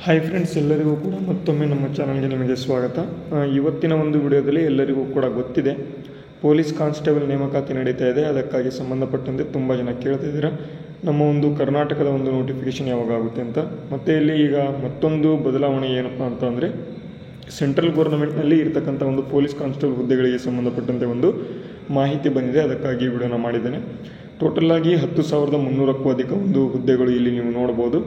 Hi friends, ಎಲ್ಲರಿಗೂ ಕೂಡ ಮತ್ತೊಮ್ಮೆ ನಮ್ಮ ಚಾನಲ್ಗೆ ನಿಮಗೆ ಸ್ವಾಗತ. ಇವತ್ತಿನ ಒಂದು ವಿಡಿಯೋದಲ್ಲಿ ಎಲ್ಲರಿಗೂ ಕೂಡ ಗೊತ್ತಿದೆ, ಪೊಲೀಸ್ ಕಾನ್ಸ್ಟೇಬಲ್ ನೇಮಕಾತಿ ನಡೀತಾ ಇದೆ. ಅದಕ್ಕಾಗಿ ಸಂಬಂಧಪಟ್ಟಂತೆ ತುಂಬ ಜನ ಕೇಳ್ತಿದ್ದೀರಾ ನಮ್ಮ ಒಂದು ಕರ್ನಾಟಕದ ಒಂದು ನೋಟಿಫಿಕೇಷನ್ ಯಾವಾಗ ಆಗುತ್ತೆ ಅಂತ. ಮತ್ತು ಇಲ್ಲಿ ಈಗ ಮತ್ತೊಂದು ಬದಲಾವಣೆ ಏನಪ್ಪ ಅಂತಂದರೆ, ಸೆಂಟ್ರಲ್ ಗೌರ್ಮೆಂಟ್ನಲ್ಲಿ ಇರ್ತಕ್ಕಂಥ ಒಂದು ಪೊಲೀಸ್ ಕಾನ್ಸ್ಟೇಬಲ್ ಹುದ್ದೆಗಳಿಗೆ ಸಂಬಂಧಪಟ್ಟಂತೆ ಒಂದು ಮಾಹಿತಿ ಬಂದಿದೆ. ಅದಕ್ಕಾಗಿ ವಿಡಿಯೋನ ಮಾಡಿದ್ದೇನೆ. ಟೋಟಲಾಗಿ 10,300ಕ್ಕೂ ಅಧಿಕ ಒಂದು ಹುದ್ದೆಗಳು ಇಲ್ಲಿ ನೀವು ನೋಡ್ಬೋದು.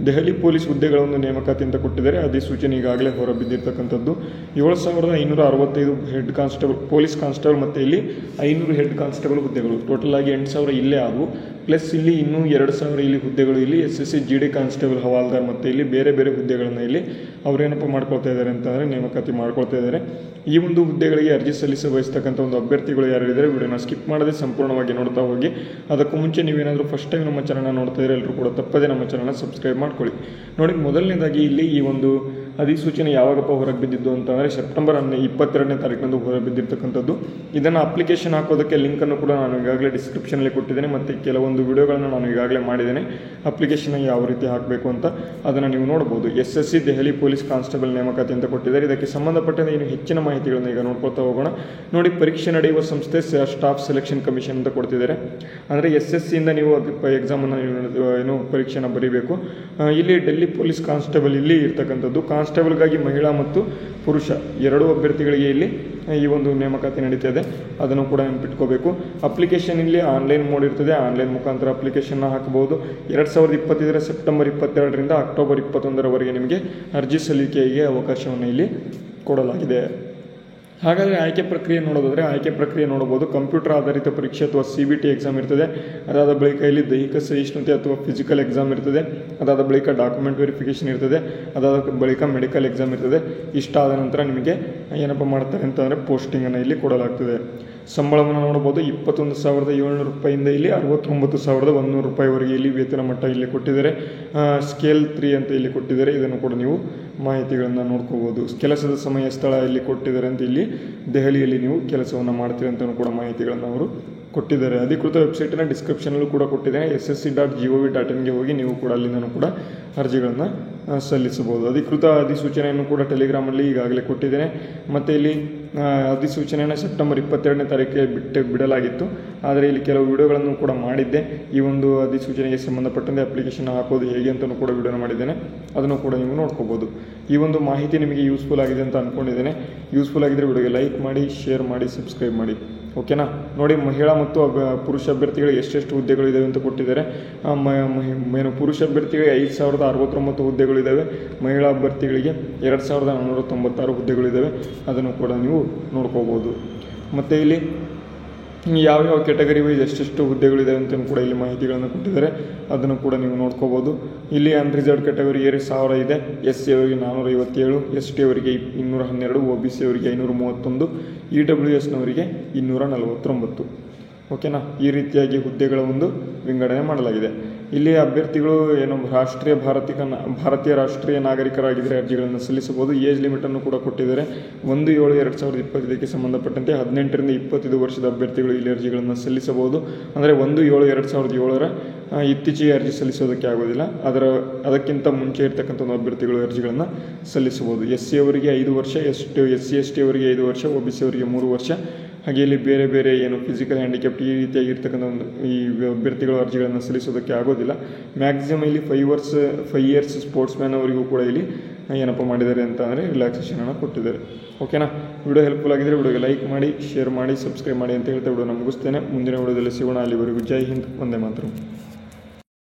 ದೆಹಲಿ ಪೊಲೀಸ್ ಹುದ್ದೆಗಳ ಒಂದು ನೇಮಕಾತಿ ಅಂತ ಕೊಟ್ಟಿದ್ದಾರೆ. ಅಧಿಸೂಚನೆ ಈಗಾಗಲೇ ಹೊರಬಿದ್ದಿರ್ತಕ್ಕಂಥದ್ದು. 7,565 ಹೆಡ್ ಕಾನ್ಸ್ಟೇಬಲ್ ಪೊಲೀಸ್ ಕಾನ್ಸ್ಟೇಬಲ್ ಮತ್ತು ಇಲ್ಲಿ 500 ಹೆಡ್ ಕಾನ್ಸ್ಟೇಬಲ್ ಹುದ್ದೆಗಳು. ಟೋಟಲಾಗಿ 8,000 ಇಲ್ಲೇ ಆದವು. ಪ್ಲಸ್ ಇಲ್ಲಿ ಇನ್ನೂ 2,000 ಇಲ್ಲಿ ಹುದ್ದೆಗಳು ಇಲ್ಲಿ SSC GD ಕಾನ್ಸ್ಟೇಬಲ್ ಹವಾಲ್ದಾರ್ ಮತ್ತು ಇಲ್ಲಿ ಬೇರೆ ಬೇರೆ ಹುದ್ದೆಗಳನ್ನು ಇಲ್ಲಿ ಅವರೇನಪ್ಪ ಮಾಡ್ಕೊಳ್ತಾ ಇದ್ದಾರೆ ಅಂತಂದರೆ ನೇಮಕಾತಿ ಮಾಡ್ಕೊಳ್ತಾ ಇದ್ದಾರೆ. ಈ ಒಂದು ಹುದ್ದೆಗಳಿಗೆ ಅರ್ಜಿ ಸಲ್ಲಿಸ ಬಯಸ್ತಕ್ಕಂಥ ಒಂದು ಅಭ್ಯರ್ಥಿಗಳು ಯಾರಿದ್ದಾರೆ ವಿಡಿಯೋನ ಸ್ಕಿಪ್ ಮಾಡದೆ ಸಂಪೂರ್ಣವಾಗಿ ನೋಡ್ತಾ ಹೋಗಿ. ಅದಕ್ಕೂ ಮುಂಚೆ ನೀವೇನಾದರೂ ಫಸ್ಟ್ ಟೈಮ್ ನಮ್ಮ ಚಾನಲ್ನ ನೋಡ್ತಾ ಇದ್ರೆ ಎಲ್ಲರೂ ಕೂಡ ತಪ್ಪದೆ ನಮ್ಮ ಚಾನಲ್ನ ಸಬ್ಸ್ಕ್ರೈಬ್ ಮಾಡ್ಕೊಳ್ಳಿ. ನೋಡಿ, ಮೊದಲನೇದಾಗಿ ಇಲ್ಲಿ ಈ ಒಂದು ಅಧಿಸೂಚನೆ ಯಾವಾಗಪ್ಪ ಹೊರಗೆ ಬಿದ್ದಿದ್ದು ಅಂತಂದರೆ ಸೆಪ್ಟೆಂಬರ್ 22ನೇ ತಾರೀಕಿನಂದು ಹೊರಗೆ ಬಿದ್ದಿರ್ತಕ್ಕಂಥದ್ದು. ಇದನ್ನು ಅಪ್ಲಿಕೇಶನ್ ಹಾಕೋದಕ್ಕೆ ಲಿಂಕನ್ನು ಕೂಡ ನಾನು ಈಗಾಗಲೇ ಡಿಸ್ಕ್ರಿಪ್ಷನಲ್ಲಿ ಕೊಟ್ಟಿದ್ದೇನೆ ಮತ್ತು ಕೆಲವೊಂದು ವಿಡಿಯೋಗಳನ್ನು ನಾನು ಈಗಾಗಲೇ ಮಾಡಿದ್ದೇನೆ. ಅಪ್ಲಿಕೇಶನ್ ಯಾವ ರೀತಿ ಹಾಕಬೇಕು ಅಂತ ಅದನ್ನು ನೀವು ನೋಡ್ಬೋದು. SSC ದೆಹಲಿ ಪೊಲೀಸ್ ಕಾನ್ಸ್ಟೇಬಲ್ ನೇಮಕಾತಿ ಅಂತ ಕೊಟ್ಟಿದ್ದಾರೆ. ಇದಕ್ಕೆ ಸಂಬಂಧಪಟ್ಟಂತೆ ಇನ್ನು ಹೆಚ್ಚಿನ ಮಾಹಿತಿಗಳನ್ನು ಈಗ ನೋಡ್ಕೊಳ್ತಾ ಹೋಗೋಣ. ನೋಡಿ, ಪರೀಕ್ಷೆ ನಡೆಯುವ ಸಂಸ್ಥೆ ಸ್ಟಾಫ್ ಸೆಲೆಕ್ಷನ್ ಕಮಿಷನ್ ಅಂತ ಕೊಡ್ತಿದ್ದಾರೆ. ಅಂದರೆ SSCಯಿಂದ ನೀವು ಎಕ್ಸಾಮನ್ನು ಏನು ಪರೀಕ್ಷೆನ ಬರೀಬೇಕು. ಇಲ್ಲಿ ಡೆಲ್ಲಿ ಪೊಲೀಸ್ ಕಾನ್ಸ್ಟೇಬಲ್ ಇಲ್ಲಿ ಇರ್ತಕ್ಕಂಥದ್ದು. ಕಾನ್ಸ್ಟೇಬಲ್ಗಾಗಿ ಮಹಿಳಾ ಮತ್ತು ಪುರುಷ ಎರಡೂ ಅಭ್ಯರ್ಥಿಗಳಿಗೆ ಇಲ್ಲಿ ಈ ಒಂದು ನೇಮಕಾತಿ ನಡೀತಾ ಇದೆ. ಅದನ್ನು ಕೂಡ ನೆನಪಿಟ್ಕೋಬೇಕು. ಅಪ್ಲಿಕೇಶನ್ ಇಲ್ಲಿ ಆನ್ಲೈನ್ ಮೋಡ್ ಇರ್ತದೆ. ಆನ್ಲೈನ್ ಮುಖಾಂತರ ಅಪ್ಲಿಕೇಶನ್ನ ಹಾಕಬಹುದು. 2025 ಸೆಪ್ಟೆಂಬರ್ 22ರಿಂದ ಅಕ್ಟೋಬರ್ 21ರವರೆಗೆ ನಿಮಗೆ ಅರ್ಜಿ ಸಲ್ಲಿಕೆಗೆ ಅವಕಾಶವನ್ನು ಇಲ್ಲಿ ಕೊಡಲಾಗಿದೆ. ಹಾಗಾದರೆ ಆಯ್ಕೆ ಪ್ರಕ್ರಿಯೆ ನೋಡೋದಾದರೆ ಆಯ್ಕೆ ಪ್ರಕ್ರಿಯೆ ನೋಡಬಹುದು. ಕಂಪ್ಯೂಟರ್ ಆಧಾರಿತ ಪರೀಕ್ಷೆ ಅಥವಾ CBT ಎಕ್ಸಾಮ್ ಇರ್ತದೆ. ಅದಾದ ಬಳಿಕ ಇಲ್ಲಿ ದೈಹಿಕ ಸಹಿಷ್ಣುತೆ ಅಥವಾ ಫಿಸಿಕಲ್ ಎಕ್ಸಾಮ್ ಇರ್ತದೆ. ಅದಾದ ಬಳಿಕ ಡಾಕ್ಯುಮೆಂಟ್ ವೆರಿಫಿಕೇಷನ್ ಇರ್ತದೆ. ಅದಾದ ಬಳಿಕ ಮೆಡಿಕಲ್ ಎಕ್ಸಾಮ್ ಇರ್ತದೆ. ಇಷ್ಟಾದ ನಂತರ ನಿಮಗೆ ಏನಪ್ಪ ಮಾಡ್ತಾರೆ ಅಂತಂದರೆ ಪೋಸ್ಟಿಂಗನ್ನು ಇಲ್ಲಿ ಕೊಡಲಾಗ್ತದೆ. ಸಂಬಳವನ್ನು ನೋಡ್ಬೋದು. 21,700 ರೂಪಾಯಿಂದ ಇಲ್ಲಿ 69,100 ರೂಪಾಯಿವರೆಗೆ ಇಲ್ಲಿ ವೇತನ ಮಟ್ಟ ಇಲ್ಲಿ ಕೊಟ್ಟಿದ್ದಾರೆ. ಸ್ಕೇಲ್ 3 ಅಂತ ಇಲ್ಲಿ ಕೊಟ್ಟಿದ್ದಾರೆ. ಇದನ್ನು ಕೂಡ ನೀವು ಮಾಹಿತಿಗಳನ್ನು ನೋಡ್ಕೋಬೋದು. ಕೆಲಸದ ಸಮಯ ಸ್ಥಳ ಇಲ್ಲಿ ಕೊಟ್ಟಿದ್ದಾರೆ ಅಂತ ಇಲ್ಲಿ ದೆಹಲಿಯಲ್ಲಿ ನೀವು ಕೆಲಸವನ್ನು ಮಾಡ್ತೀರಿ ಅಂತ ಕೂಡ ಮಾಹಿತಿಗಳನ್ನು ಅವರು ಕೊಟ್ಟಿದ್ದಾರೆ. ಅಧಿಕೃತ ವೆಬ್ಸೈಟನ್ನು ಡಿಸ್ಕ್ರಿಪ್ಷನಲ್ಲೂ ಕೂಡ ಕೊಟ್ಟಿದ್ದೇನೆ. ssc.gov.in ಹೋಗಿ ನೀವು ಕೂಡ ಅಲ್ಲಿಂದನೂ ಕೂಡ ಅರ್ಜಿಗಳನ್ನು ಸಲ್ಲಿಸಬಹುದು. ಅಧಿಕೃತ ಅಧಿಸೂಚನೆಯನ್ನು ಕೂಡ ಟೆಲಿಗ್ರಾಮಲ್ಲಿ ಈಗಾಗಲೇ ಕೊಟ್ಟಿದ್ದೇನೆ. ಮತ್ತು ಇಲ್ಲಿ ಅಧಿಸೂಚನೆಯನ್ನು ಸೆಪ್ಟೆಂಬರ್ 22ನೇ ತಾರೀಕಿಗೆ ಬಿಡಲಾಗಿತ್ತು. ಆದರೆ ಇಲ್ಲಿ ಕೆಲವು ವಿಡಿಯೋಗಳನ್ನು ಕೂಡ ಮಾಡಿದ್ದೆ. ಈ ಒಂದು ಅಧಿಸೂಚನೆಗೆ ಸಂಬಂಧಪಟ್ಟಂತೆ ಅಪ್ಲಿಕೇಶನ್ ಹಾಕೋದು ಹೇಗೆ ಅಂತಲೂ ಕೂಡ ವಿಡಿಯೋನ ಮಾಡಿದ್ದೇನೆ. ಅದನ್ನು ಕೂಡ ನೀವು ನೋಡ್ಕೋಬೋದು. ಈ ಒಂದು ಮಾಹಿತಿ ನಿಮಗೆ ಯೂಸ್ಫುಲ್ ಆಗಿದೆ ಅಂತ ಅಂದ್ಕೊಂಡಿದ್ದೇನೆ. ಯೂಸ್ಫುಲ್ ಆಗಿದ್ದರೆ ವಿಡಿಯೋಗೆ ಲೈಕ್ ಮಾಡಿ, ಶೇರ್ ಮಾಡಿ, ಸಬ್ಸ್ಕ್ರೈಬ್ ಮಾಡಿ. ಓಕೆನಾ? ನೋಡಿ, ಮಹಿಳಾ ಮತ್ತು ಪುರುಷ ಅಭ್ಯರ್ಥಿಗಳಿಗೆ ಎಷ್ಟೆಷ್ಟು ಹುದ್ದೆಗಳು ಇದ್ದಾವೆ ಅಂತ ಕೊಟ್ಟಿದ್ದಾರೆ. ಪುರುಷ ಅಭ್ಯರ್ಥಿಗಳಿಗೆ 5,069 ಹುದ್ದೆಗಳಿದ್ದಾವೆ. ಮಹಿಳಾ ಅಭ್ಯರ್ಥಿಗಳಿಗೆ 2,496 ಹುದ್ದೆಗಳಿದ್ದಾವೆ. ಅದನ್ನು ಕೂಡ ನೀವು ನೋಡ್ಕೋಬೋದು. ಮತ್ತು ಇಲ್ಲಿ ಯಾವ್ಯಾವ ಕ್ಯಾಟಗರಿ ವೈಸ್ ಎಷ್ಟೆಷ್ಟು ಹುದ್ದೆಗಳಿದೆ ಅಂತ ಕೂಡ ಇಲ್ಲಿ ಮಾಹಿತಿಗಳನ್ನು ಕೊಟ್ಟಿದ್ದಾರೆ. ಅದನ್ನು ಕೂಡ ನೀವು ನೋಡ್ಕೋಬೋದು. ಇಲ್ಲಿ ಅನ್ರಿಸರ್ವ್ಡ್ ಕ್ಯಾಟಗರಿ 1000 ಇದೆ. SC ಅವರಿಗೆ 457, ST ಅವರಿಗೆ 212, OBC ಅವರಿಗೆ 531, EWSನವರಿಗೆ 249. ಓಕೆನಾ? ಈ ರೀತಿಯಾಗಿ ಹುದ್ದೆಗಳ ಒಂದು ವಿಂಗಡಣೆ ಮಾಡಲಾಗಿದೆ. ಇಲ್ಲಿ ಅಭ್ಯರ್ಥಿಗಳು ಭಾರತೀಯ ರಾಷ್ಟ್ರೀಯ ನಾಗರಿಕರಾಗಿದ್ದರೆ ಅರ್ಜಿಗಳನ್ನು ಸಲ್ಲಿಸಬಹುದು. ಏಜ್ ಲಿಮಿಟನ್ನು ಕೂಡ ಕೊಟ್ಟಿದ್ದಾರೆ. 1/7/2025ಕ್ಕೆ ಸಂಬಂಧಪಟ್ಟಂತೆ 18ರಿಂದ 25 ವರ್ಷದ ಅಭ್ಯರ್ಥಿಗಳು ಇಲ್ಲಿ ಅರ್ಜಿಗಳನ್ನು ಸಲ್ಲಿಸಬಹುದು. ಅಂದರೆ 1/7/2007 ಇತ್ತೀಚೆಗೆ ಅರ್ಜಿ ಸಲ್ಲಿಸೋದಕ್ಕೆ ಆಗೋದಿಲ್ಲ. ಅದಕ್ಕಿಂತ ಮುಂಚೆ ಇರ್ತಕ್ಕಂಥ ಅಭ್ಯರ್ಥಿಗಳು ಅರ್ಜಿಗಳನ್ನು ಸಲ್ಲಿಸಬಹುದು. SC ಅವರಿಗೆ 5 ವರ್ಷ, SC/ST ಅವರಿಗೆ 5 ವರ್ಷ, OBC ಅವರಿಗೆ 3 ವರ್ಷ. ಹಾಗೆ ಇಲ್ಲಿ ಬೇರೆ ಬೇರೆ ಫಿಸಿಕಲ್ ಹ್ಯಾಂಡಿಕ್ಯಾಪ್ಟ್ ಈ ರೀತಿಯಾಗಿ ಇರ್ತಕ್ಕಂಥ ಈ ಅಭ್ಯರ್ಥಿಗಳು ಅರ್ಜಿಗಳನ್ನು ಸಲ್ಲಿಸೋದಕ್ಕೆ ಆಗೋದಿಲ್ಲ. ಮ್ಯಾಕ್ಸಿಮಮ್ ಇಲ್ಲಿ 5 ಇಯರ್ಸ್ ಸ್ಪೋರ್ಟ್ಸ್ ಮ್ಯಾನ್ ಅವರಿಗೂ ಕೂಡ ಇಲ್ಲಿ ಏನಪ್ಪ ಮಾಡಿದ್ದಾರೆ ಅಂತ ಅಂದರೆ ರಿಲ್ಯಾಕ್ಸೇಷನನ್ನು ಕೊಟ್ಟಿದ್ದಾರೆ. ಓಕೆನಾ? ವಿಡಿಯೋ ಹೆಲ್ಪ್ಫುಲ್ ಆಗಿದ್ದರೆ ವಿಡಿಯೋಗೆ ಲೈಕ್ ಮಾಡಿ, ಶೇರ್ ಮಾಡಿ, ಸಬ್ಸ್ಕ್ರೈಬ್ ಮಾಡಿ ಅಂತ ಹೇಳ್ತಾ ವಿಡಿಯೋನ ಮುಗಿಸ್ತೇನೆ. ಮುಂದಿನ ವಿಡಿಯೋದಲ್ಲಿ ಸಿಗೋಣ. ಅಲ್ಲಿವರೆಗೂ ಜೈ ಹಿಂದ್, ವಂದೇ ಮಾತರಂ.